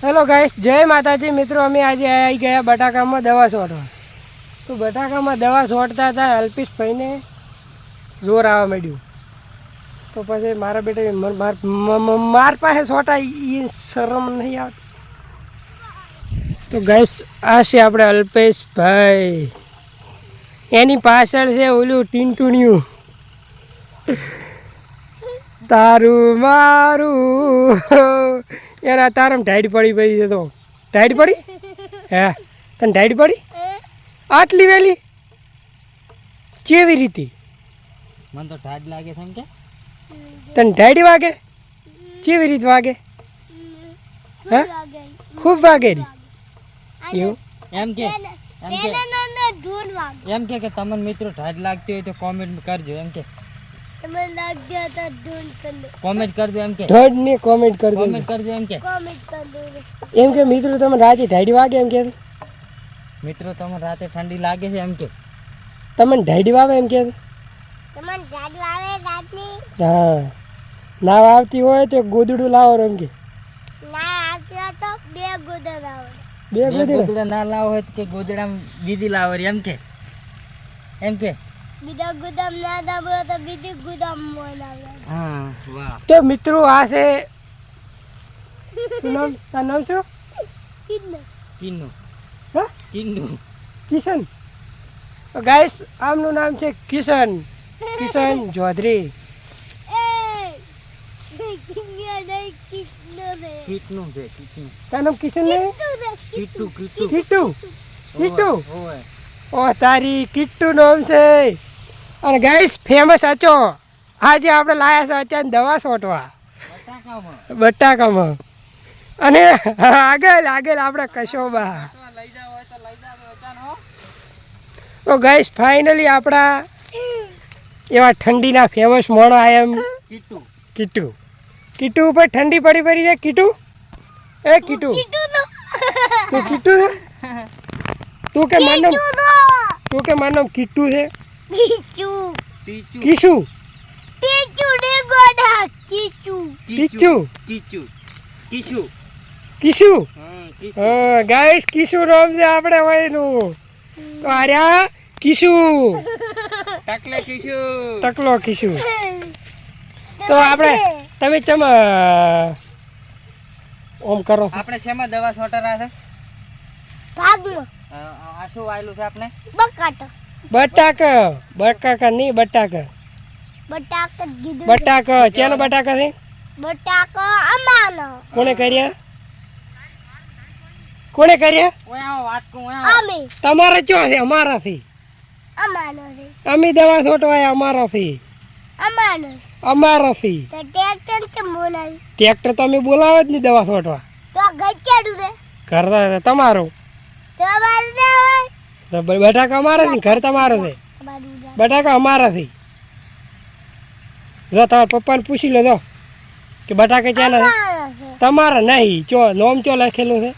Hello guys, જય માતાજી મિત્રો. અમે આજે આવી ગયા બટાકામાં દવા છોડવા. તો બટાકામાં દવા છોડતા હતા, અલ્પેશભાઈને જોર આવવા માંડ્યું. તો પછી મારા બેટા માર પાસે છોટા એ શરમ નહીં આવતી. તો ગાઈસ, આ છે આપણે અલ્પેશભાઈ. એની પાછળ છે ઓલું ટીંટુણિયું. તારું મારું એના તારમ ટાઈડ પડી છે. તો ટાઈડ પડી હે તને ટાઈડ પડી આટલી વેલી કેવી રીતે? મને તો ઠાડ લાગે છે. એમ કે તને ટાઈડ વાગે? કેવી રીતે વાગે? હે ખૂબ વાગે રી એવું? એમ કે તમને મિત્રો ઠાડ લાગતી હોય તો કોમેન્ટ કરજો. એમ કે કોમેન્ટ કરજો. એમ કે ઢોઢ ને કોમેન્ટ કરજો. કોમેન્ટ કરજો. એમ કે મિત્રો તમે રાતે ઢાઈડી વાગે? એમ કે મિત્રો તમને રાતે ઠંડી લાગે છે? એમ કે તમને ઢાઈડી વાવે? એમ કે હા ના આવતી હોય તો ગોદડું લાવો. એમ કે બે ગોદડા ના લાવો હોય તો કે ગોદડા બીજી લાવો. એમ કે હા વાહ. તો મિત્રો આ છે શું નામ? તારું નામ શું? કિન્નુ. હા કિન્નુ. કિશન. તો ગાઈસ આમનું નામ છે કિશન ચૌધરી. કિટ્ટુ છે. કિટ્ટુ. તારું નામ કિશન ને કિટ્ટુ. કિટ્ટુ ઓ તારી કિટ્ટુ નામ છે. અને ગાઈસ ફેમસ અચો આજે આપણે લાયા છે અચાન દવા છોટવા બટાકામાં. અને આગળ આપણે કશોબા. તો ગાઈસ ફાઇનલી આપણા એવા ઠંડીના ફેમસ મોણો આયા. એમ કિટ્ટુ ઉપર ઠંડી પડી છે. કિટ્ટુ એ કિટ્ટુ તું કિટ્ટુ છે? તું કે મારું નામ કિટ્ટુ છે? કિશુ હા ગાઈસ કિશુ નામ છે આપણે ભાઈનું. તો આર્યા કિશુ ટકલો કિશુ. તો આપણે તમે ચમ ઓમ કરો. આપણે શેમાં દવા છોટરા છે? આ શું વાયેલું છે આપણે? બટાકા નહીં બટાકા. ચેનો બટાકા છે? કોને કર્યા? તમારે ચો છે? અમારાથી. અમે દવા છોટવાય અમારાથી. ટ્રેક્ટર તો અમે બોલાવે જ નહીં દવા છોટવા. ઘર તમારું. બટાકા અમારા નહીં, ઘર તમારું છે. બટાકા અમારાથી. જો તમારા પપ્પાને પૂછી લો તો કે બટાકા ક્યાં છે? તમારા નહીં. ચો નોમ ચો લખેલું છે?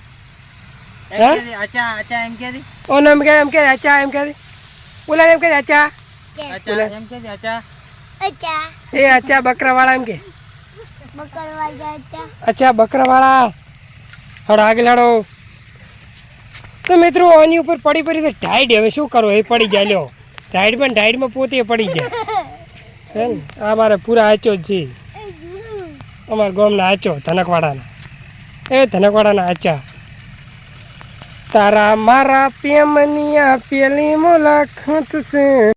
ઓને એમ કે અચા એમ કે ઓલા એમ કે અચા એ અચા બકરાવાળા એમ કે અચ્છા બકરાવાળા. હડો આગળ હડો. તો મિત્રો આની ઉપર પડી તો ટાઈડ. હવે શું કરો? એ પડી જાય. લ્યો ટાઈડમાં પોતે પડી જાય છે ને. આ મારે પૂરા આચો જ છે. અમારા ગામના આચો ધનકવાડાના. એ ધનકવાડાના આચા. તારા મારા પ્રેમની આ પેલી મુલાકાત છે.